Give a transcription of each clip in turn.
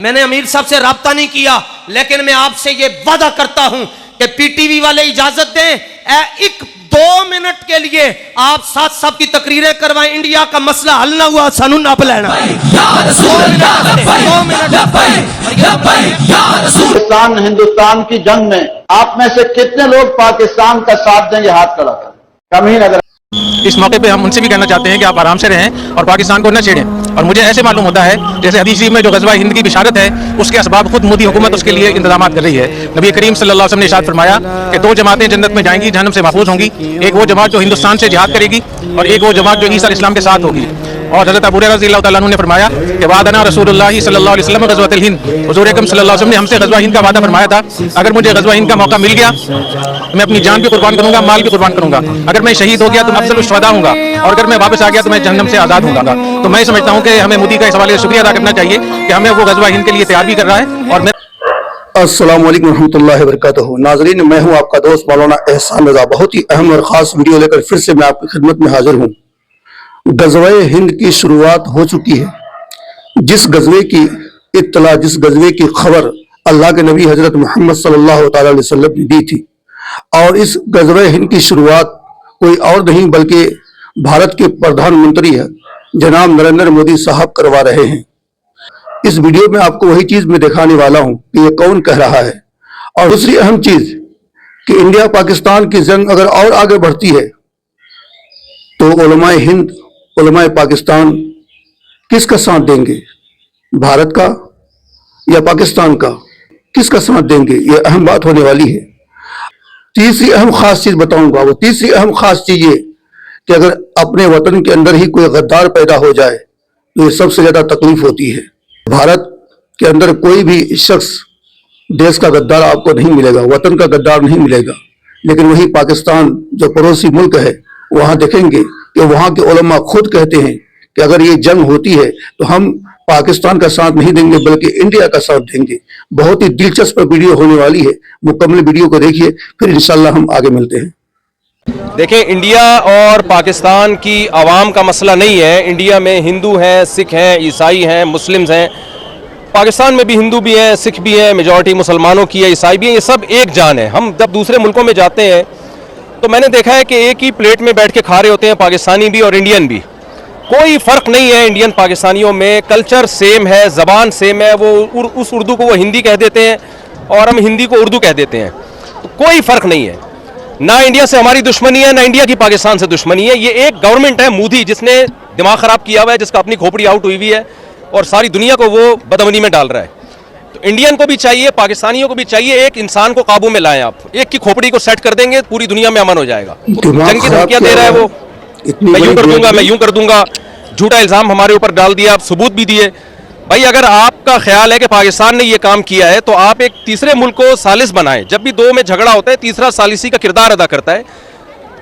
میں نے امیر صاحب سے رابطہ نہیں کیا، لیکن میں آپ سے یہ وعدہ کرتا ہوں کہ پی ٹی وی والے اجازت دیں، ایک 2 منٹ کے لیے آپ ساتھ صاحب کی تقریریں کروائیں، انڈیا کا مسئلہ حل نہ ہوا سانو نپ لینا۔ پاکستان ہندوستان کی جنگ میں آپ میں سے کتنے لوگ پاکستان کا ساتھ دیں؟ یہ ہاتھ کھڑا کریں، کم ہی نظر۔ اس موقع پہ ہم ان سے بھی کہنا چاہتے ہیں کہ آپ آرام سے رہیں اور پاکستان کو نہ چھیڑیں، اور مجھے ایسے معلوم ہوتا ہے جیسے حدیث شریف میں جو غزوہ ہند کی بشارت ہے اس کے اسباب خود مودی حکومت اس کے لیے انتظامات کر رہی ہے۔ نبی کریم صلی اللہ علیہ وسلم نے ارشاد فرمایا کہ 2 جماعتیں جنت میں جائیں گی، جہنم سے محفوظ ہوں گی، ایک وہ جماعت جو ہندوستان سے جہاد کرے گی اور ایک وہ جماعت جو عیسیٰ علیہ السلام کے ساتھ ہوگی۔ اور حضرت ابو ہریرہ رضی اللہ تعالیٰ عنہ نے فرمایا کہ وعدنا رسول اللہ صلی اللہ علیہ وسلم غزوۃ الہند، حضور اکرم صلی اللہ علیہ وسلم نے ہم سے غزوہ ہند کا وعدہ فرمایا تھا، اگر مجھے غزوہ ہند کا موقع مل گیا میں اپنی جان بھی قربان کروں گا، مال بھی قربان کروں گا، اگر میں شہید ہو گیا تو میں افضل الشہداء ہوں گا، اور اگر میں واپس آ گیا تو میں جہنم سے آزاد ہوں گا۔ تو میں سمجھتا ہوں کہ ہمیں مودی کا اس حوالے سے شکریہ ادا کرنا چاہیے کہ ہمیں وہ غزوہ ہند کے لیے تیار بھی کر رہا ہے۔ اور میں السلام علیکم ورحمۃ اللہ وبرکاتہ۔ ناظرین، میں ہوں آپ کا دوست مولانا احسان رضا۔ بہت ہی اہم اور خاص ویڈیو لے کر پھر سے میں آپ کی خدمت میں حاضر ہوں۔ غزوہ ہند کی شروعات ہو چکی ہے۔ جس غزوے کی اطلاع، جس غزوے کی خبر اللہ کے نبی حضرت محمد صلی اللہ تعالی علیہ وسلم نے دی تھی، اور اس غزوہ ہند کی شروعات کوئی اور نہیں بلکہ بھارت کے پردھان منتری ہے جناب نریندر مودی صاحب کروا رہے ہیں۔ اس ویڈیو میں آپ کو وہی چیز میں دکھانے والا ہوں کہ یہ کون کہہ رہا ہے۔ اور دوسری اہم چیز کہ انڈیا پاکستان کی جنگ اگر اور آگے بڑھتی ہے تو علماء ہند، علماء پاکستان کس کا ساتھ دیں گے؟ بھارت کا یا پاکستان کا؟ کس کا ساتھ دیں گے؟ یہ اہم بات ہونے والی ہے۔ تیسری اہم خاص چیز بتاؤں گا، وہ تیسری اہم خاص چیز یہ کہ اگر اپنے وطن کے اندر ہی کوئی غدار پیدا ہو جائے تو یہ سب سے زیادہ تکلیف ہوتی ہے۔ بھارت کے اندر کوئی بھی شخص دیش کا غدار آپ کو نہیں ملے گا، وطن کا غدار نہیں ملے گا، لیکن وہی پاکستان جو پڑوسی ملک ہے وہاں دیکھیں گے کہ وہاں کے علماء خود کہتے ہیں کہ اگر یہ جنگ ہوتی ہے تو ہم پاکستان کا ساتھ نہیں دیں گے بلکہ انڈیا کا ساتھ دیں گے۔ بہت ہی دلچسپ ویڈیو ہونے والی ہے، مکمل ویڈیو کو دیکھیے، پھر انشاءاللہ ہم آگے ملتے ہیں۔ دیکھیں، انڈیا اور پاکستان کی عوام کا مسئلہ نہیں ہے۔ انڈیا میں ہندو ہیں، سکھ ہیں، عیسائی ہیں، مسلمز ہیں۔ پاکستان میں بھی ہندو بھی ہیں، سکھ بھی ہیں، میجورٹی مسلمانوں کی ہے، عیسائی بھی ہیں، یہ سب ایک جان ہے۔ ہم جب دوسرے ملکوں میں جاتے ہیں تو میں نے دیکھا ہے کہ ایک ہی پلیٹ میں بیٹھ کے کھا رہے ہوتے ہیں، پاکستانی بھی اور انڈین بھی۔ کوئی فرق نہیں ہے انڈین پاکستانیوں میں، کلچر سیم ہے، زبان سیم ہے۔ وہ اس اردو کو وہ ہندی کہہ دیتے ہیں اور ہم ہندی کو اردو کہہ دیتے ہیں، تو کوئی فرق نہیں ہے۔ نہ انڈیا سے ہماری دشمنی ہے، نہ انڈیا کی پاکستان سے دشمنی ہے۔ یہ ایک گورنمنٹ ہے مودی، جس نے دماغ خراب کیا ہوا ہے، جس کا اپنی کھوپڑی آؤٹ ہوئی ہوئی ہے اور ساری دنیا کو وہ بدامنی میں ڈال رہا ہے۔ تو انڈین کو بھی چاہیے، پاکستانیوں کو بھی چاہیے، ایک انسان کو قابو میں لائیں۔ آپ ایک کی کھوپڑی کو سیٹ کر دیں گے، پوری دنیا میں امن ہو جائے گا۔ جنگ کی دھمکیاں دے رہا ہے وہ، میں یوں کر دوں گا، میں یوں کر دوں گا، جھوٹا الزام ہمارے اوپر ڈال دیا، ثبوت بھی دیے۔ بھائی اگر آپ کا خیال ہے کہ پاکستان نے یہ کام کیا ہے تو آپ ایک تیسرے ملک کو ثالث بنائیں۔ جب بھی 2 میں جھگڑا ہوتا ہے تیسرا ثالثی کا کردار ادا کرتا ہے۔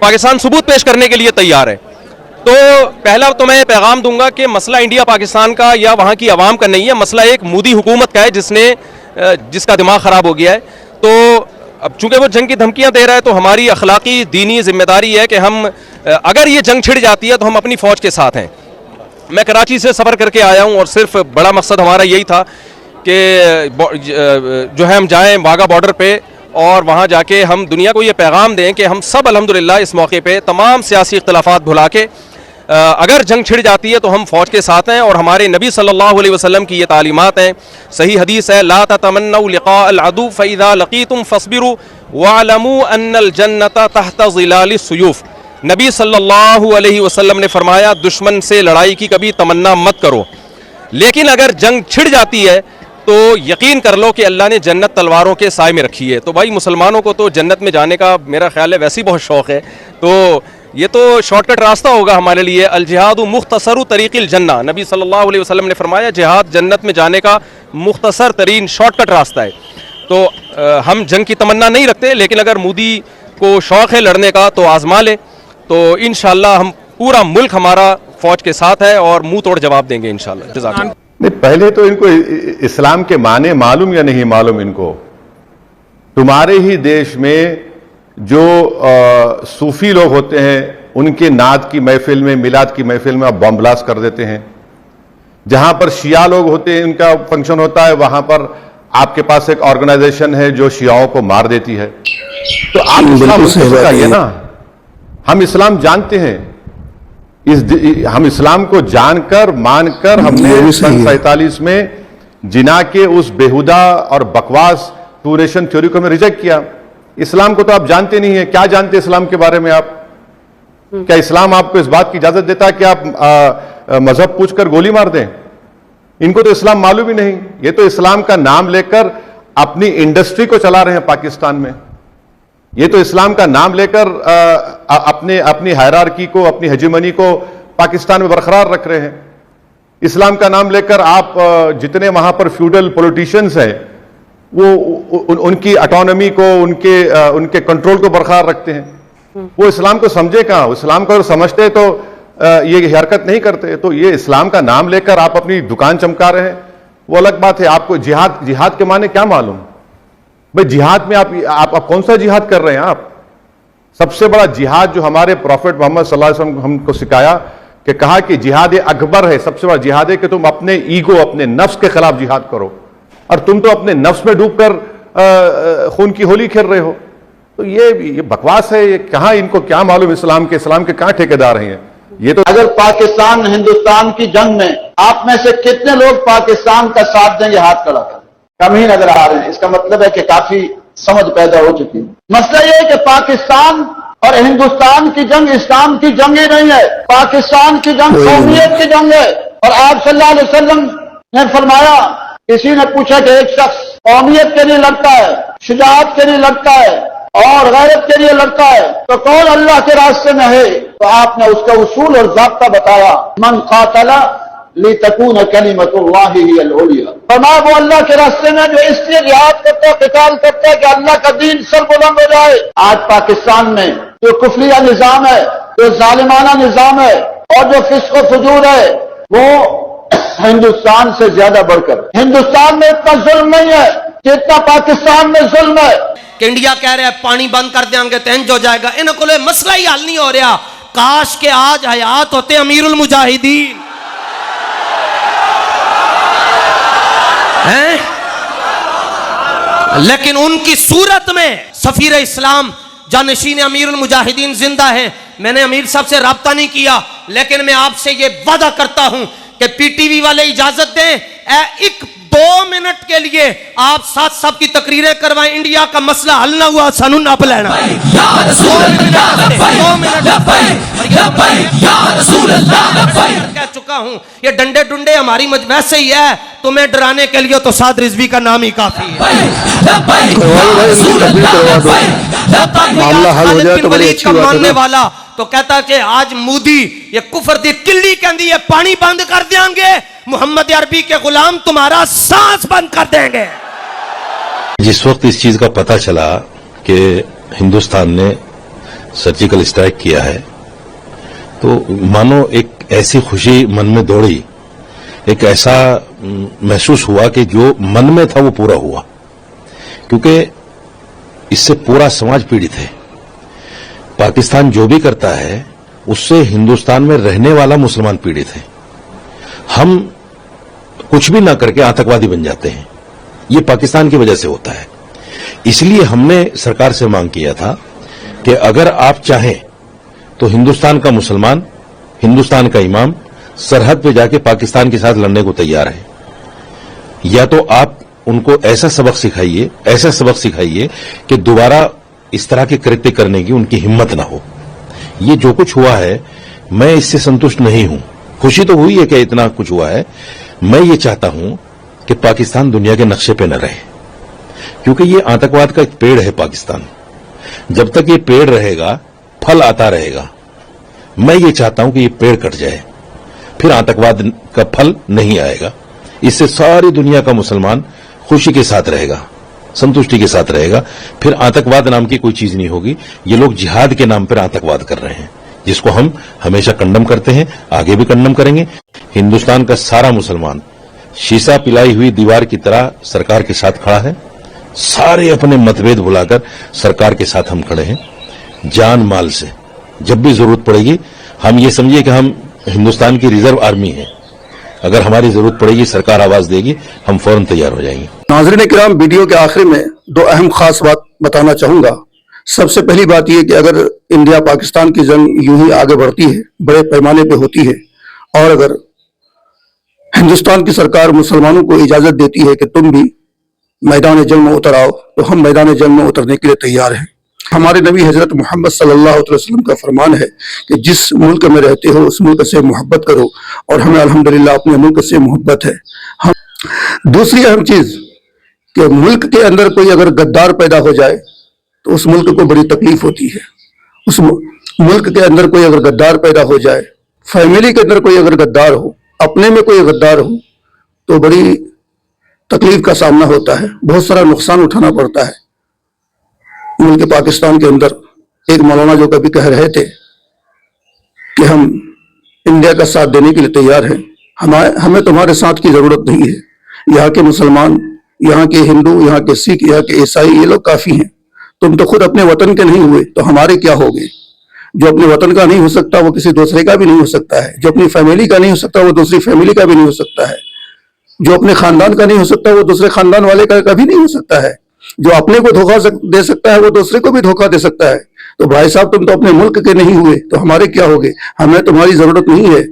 پاکستان ثبوت پیش کرنے کے لیے تیار ہے۔ تو پہلا تو میں پیغام دوں گا کہ مسئلہ انڈیا پاکستان کا یا وہاں کی عوام کا نہیں ہے، مسئلہ ایک مودی حکومت کا ہے جس کا دماغ خراب ہو گیا ہے۔ تو اب چونکہ وہ جنگ کی دھمکیاں دے رہا ہے تو ہماری اخلاقی دینی ذمہ داری ہے کہ ہم اگر یہ جنگ چھڑ جاتی ہے تو ہم اپنی فوج کے ساتھ ہیں۔ میں کراچی سے سفر کر کے آیا ہوں اور صرف بڑا مقصد ہمارا یہی تھا کہ جو ہے ہم جائیں واگا بارڈر پہ اور وہاں جا کے ہم دنیا کو یہ پیغام دیں کہ ہم سب الحمدللہ اس موقع پہ تمام سیاسی اختلافات بھلا کے اگر جنگ چھڑ جاتی ہے تو ہم فوج کے ساتھ ہیں، اور ہمارے نبی صلی اللہ علیہ وسلم کی یہ تعلیمات ہیں، صحیح حدیث ہے، لا تتمنوا لقاء العدو فاذا لقيتم فاصبروا واعلموا ان الجنة تحت ظلال السيوف۔ نبی صلی اللہ علیہ وسلم نے فرمایا دشمن سے لڑائی کی کبھی تمنا مت کرو، لیکن اگر جنگ چھڑ جاتی ہے تو یقین کر لو کہ اللہ نے جنت تلواروں کے سائے میں رکھی ہے۔ تو بھائی مسلمانوں کو تو جنت میں جانے کا میرا خیال ہے ویسے ہی بہت شوق ہے، تو یہ تو شارٹ کٹ راستہ ہوگا ہمارے لیے۔ الجہاد مختصر طریق الجنہ، نبی صلی اللہ علیہ وسلم نے فرمایا جہاد جنت میں جانے کا مختصر ترین شارٹ کٹ راستہ ہے۔ تو ہم جنگ کی تمنا نہیں رکھتے، لیکن اگر مودی کو شوق ہے لڑنے کا تو آزما لے، تو انشاءاللہ ہم پورا ملک ہمارا فوج کے ساتھ ہے اور منہ توڑ جواب دیں گے انشاءاللہ۔ جزاک اللہ۔ نہیں، پہلے تو ان کو اسلام کے معنی معلوم یا نہیں معلوم ان کو؟ تمہارے ہی دیش میں جو صوفی لوگ ہوتے ہیں ان کے نعت کی محفل میں، میلاد کی محفل میں آپ بم بلاسٹ کر دیتے ہیں۔ जहां पर शिया लोग होते हैं, उनका फंक्शन होता है, वहां पर आपके पास एक ऑर्गेनाइजेशन है जो शियाओं को मार देती है। तो आप इस्लाम उसको सिखाइए ना। हम इस्लाम जानते हैं, हम इस्लाम को जानकर मानकर हमने सन 47 में जिना के उस बेहुदा और बकवास टू नेशन थ्योरी को हमने रिजेक्ट किया। इस्लाम को तो आप जानते नहीं है। क्या जानते इस्लाम के बारे में आप? क्या इस्लाम आपको इस बात की इजाजत देता है कि आप मजहब पूछकर गोली मार दें? इनको तो इस्लाम मालूम ही नहीं। ये तो इस्लाम का नाम लेकर अपनी इंडस्ट्री को चला रहे हैं पाकिस्तान में। ये तो इस्लाम का नाम लेकर अपनी हायरार्की को, अपनी हेजेमनी को पाकिस्तान में बरकरार रख रहे हैं। इस्लाम का नाम लेकर आप जितने वहां पर फ्यूडल पॉलिटिशियंस हैं, वो उनकी ऑटोनॉमी को, उनके कंट्रोल को बरकरार रखते हैं। वो इस्लाम को समझे कहां? इस्लाम को समझते तो ये हरकत नहीं करते। तो ये इस्लाम का नाम लेकर आप अपनी दुकान चमका रहे हैं, वो अलग बात है। आपको जिहाद के माने क्या मालूम? भाई जिहाद में आप कौन सा जिहाद कर रहे हैं? आप सबसे बड़ा जिहाद जो हमारे प्रॉफेट मोहम्मद सल्लल्लाहु अलैहि वसल्लम हमको सिखाया कि कहा कि जिहाद अकबर है, सबसे बड़ा जिहाद है कि तुम अपने ईगो, अपने नफ्स के खिलाफ जिहाद करो। और तुम तो अपने नफ्स में डूबकर खून की होली खेल रहे हो। तो ये बकवास है। ये कहां, इनको क्या मालूम इस्लाम के कहां ठेकेदार हैं ये तो। अगर पाकिस्तान हिंदुस्तान की जंग में आप में से कितने लोग पाकिस्तान का साथ देंगे? हाथ खड़ा कर। कम ही नजर आ रहे हैं। इसका मतलब है कि काफी समझ पैदा हो चुकी है। मसला यह है कि पाकिस्तान और हिंदुस्तान की जंग इस्लाम की जंग ही नहीं है। पाकिस्तान की जंग कौमियत की जंग है। और आप सल्लल्लाहु अलैहि वसल्लम ने फरमाया, किसी ने पूछा कि एक शख्स कौमियत के लिए लड़ता है, शुजाअत के लिए लड़ता है और गैरत के लिए लड़ता है, तो कौन अल्लाह के रास्ते में है? तो आपने उसका उसूल और ज़ाब्ता बताया, मन क़ातला लितकून कलिमतुल्लाहि हियल उलिया। फरमाया वो अल्लाह के रास्ते में जो इसलिए जिहाद करता है, क़िताल करता है कि अल्लाह का दीन सरबुलंद हो जाए। आज पाकिस्तान में जो कुफरिया निजाम है, जो जालिमाना निजाम है और जो फिस्क व फुजूर है, वो हिंदुस्तान से ज्यादा बढ़कर, हिंदुस्तान में इतना जुल्म नहीं है जितना पाकिस्तान में जुल्म है। कि इंडिया कह रहा है पानी बंद कर देंगे तो इंज हो जाएगा। इनको मसला ही हल नहीं हो रहा। काश के आज हयात होते अमीरुल मुजाहिदीन हैं, लेकिन उनकी सूरत में सफीर इस्लाम जानशीन अमीरुल मुजाहिदीन जिंदा है। मैंने अमीर साहब से राब्ता नहीं किया, लेकिन मैं आपसे ये वादा करता हूं कि पीटीवी वाले इजाजत दें, 1-2 मिनट के लिए आप साथ सबकी तकरीरें करवाएं। इंडिया का मसला हल ना हुआ, सानू नप लेना। 2 मिनट कह चुका हूं। ये डंडे डुंडे हमारी वैसे ही है, तुम्हें डराने के लिए तो साद रिजवी का नाम ही काफी है। मामला हल हो जाए तो बड़ी अच्छी बात है। मानने वाला तो कहता कि आज मोदी ये कुफर दी किल्ली कहती है पानी बंद कर देंगे, मोहम्मद अरबी के गुलाम तुम्हारा सांस बंद कर देंगे। जिस वक्त इस चीज का पता चला कि हिंदुस्तान ने सर्जिकल स्ट्राइक किया है, तो मानो एक ऐसी खुशी मन में दौड़ी, एक ऐसा महसूस हुआ कि जो मन में था वो पूरा हुआ, क्योंकि इससे पूरा समाज पीड़ित है। पाकिस्तान जो भी करता है उससे हिंदुस्तान में रहने वाला मुसलमान पीड़ित है। हम कुछ भी ना करके आतंकवादी बन जाते हैं, ये पाकिस्तान की वजह से होता है। इसलिए हमने सरकार से मांग किया था कि अगर आप चाहें तो हिंदुस्तान का मुसलमान, हिंदुस्तान का इमाम सरहद पे जाके पाकिस्तान के साथ लड़ने को तैयार है, या तो आप उनको ऐसा सबक सिखाइए कि दोबारा इस तरह के कृत्य करने की उनकी हिम्मत ना हो। ये जो कुछ हुआ है, मैं इससे संतुष्ट नहीं हूं। खुशी तो हुई है कि इतना कुछ हुआ है। मैं ये चाहता हूं कि पाकिस्तान दुनिया के नक्शे पे न रहे, क्योंकि ये आतंकवाद का एक पेड़ है पाकिस्तान। जब तक ये पेड़ रहेगा, फल आता रहेगा। मैं ये चाहता हूं कि ये पेड़ कट जाए, फिर आतंकवाद का फल नहीं आएगा। इससे सारी दुनिया का मुसलमान खुशी के साथ रहेगा, संतुष्टि के साथ रहेगा। फिर आतंकवाद नाम की कोई चीज नहीं होगी। ये लोग जिहाद के नाम पर आतंकवाद कर रहे हैं, जिसको हम हमेशा कंडम करते हैं, आगे भी कंडम करेंगे। हिंदुस्तान का सारा मुसलमान शीशा पिलाई हुई दीवार की तरह सरकार के साथ खड़ा है। सारे अपने मतभेद भुलाकर सरकार के साथ हम खड़े हैं, जान माल से। जब भी जरूरत पड़ेगी, हम ये समझिए कि हम हिंदुस्तान की रिजर्व आर्मी है, अगर हमारी जरूरत पड़ेगी, सरकार आवाज देगी, हम फौरन तैयार हो जाएंगे। नाज़रीन किराम, वीडियो के आखिर में दो अहम खास बात बताना चाहूंगा। सबसे पहली बात यह कि अगर इंडिया पाकिस्तान की जंग यूं ही आगे बढ़ती है, बड़े पैमाने पे होती है, और अगर हिंदुस्तान की सरकार मुसलमानों को इजाजत देती है कि तुम भी मैदान जंग में उतर आओ, तो हम मैदान जंग में उतरने के लिए तैयार हैं। हमारे नबी हजरत मोहम्मद सल्लल्लाहु अलैहि वसल्लम का फरमान है कि जिस मुल्क में रहते हो उस मुल्क से मोहब्बत करो, और हमें अल्हम्दुलिल्लाह अपने मुल्क से मोहब्बत है। हम दूसरी अहम चीज कि मुल्क के अंदर कोई अगर गद्दार पैदा हो जाए तो उस मुल्क को बड़ी तकलीफ होती है। उस मुल्क के अंदर कोई अगर गद्दार पैदा हो जाए, फैमिली के अंदर कोई अगर गद्दार हो, अपने में कोई गद्दार हो, तो बड़ी तकलीफ का सामना होता है, बहुत सारा नुकसान उठाना पड़ता है। मुल्क पाकिस्तान के अंदर एक मौलाना जो कभी कह रहे थे कि हम इंडिया का साथ देने के लिए तैयार हैं, हमें तुम्हारे साथ की जरूरत नहीं है। यहाँ के मुसलमान, यहाँ के हिंदू, यहाँ के सिख, यहाँ के ईसाई, ये लोग काफी हैं। तुम तो खुद अपने वतन के नहीं हुए, तो हमारे क्या हो गए? जो अपने वतन का नहीं हो सकता वो किसी दूसरे का भी नहीं हो सकता है। जो अपनी फैमिली का नहीं हो सकता वो दूसरी फैमिली का भी नहीं हो सकता है। जो अपने खानदान का नहीं हो सकता वो दूसरे खानदान वाले का भी नहीं हो सकता है। जो अपने को धोखा दे सकता है वो दूसरे को भी धोखा दे सकता है। तो भाई साहब, तुम तो अपने मुल्क के नहीं हुए, तो हमारे क्या हो गए? हमें तुम्हारी जरूरत नहीं है।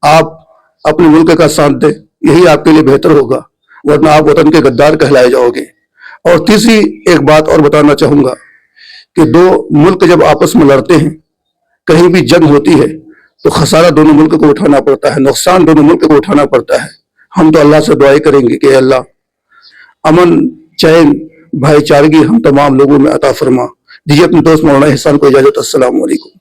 आप अपने मुल्क का साथ दें, यही आपके लिए बेहतर होगा, वरना आप वतन के गद्दार कहलाए जाओगे। और तीसरी एक बात और बताना चाहूंगा कि दो मुल्क जब आपस में लड़ते हैं, कहीं भी जंग होती है, तो खसारा दोनों मुल्क को उठाना पड़ता है, नुकसान दोनों मुल्क को उठाना पड़ता है। हम तो अल्लाह से दुआएं करेंगे कि अल्लाह अमन, चैन, भाईचारगी हम तमाम लोगों में अता फरमा। दीजिए अपने दोस्त मौलाना एहसान को इजाजत। अस्सलाम वालेकुम।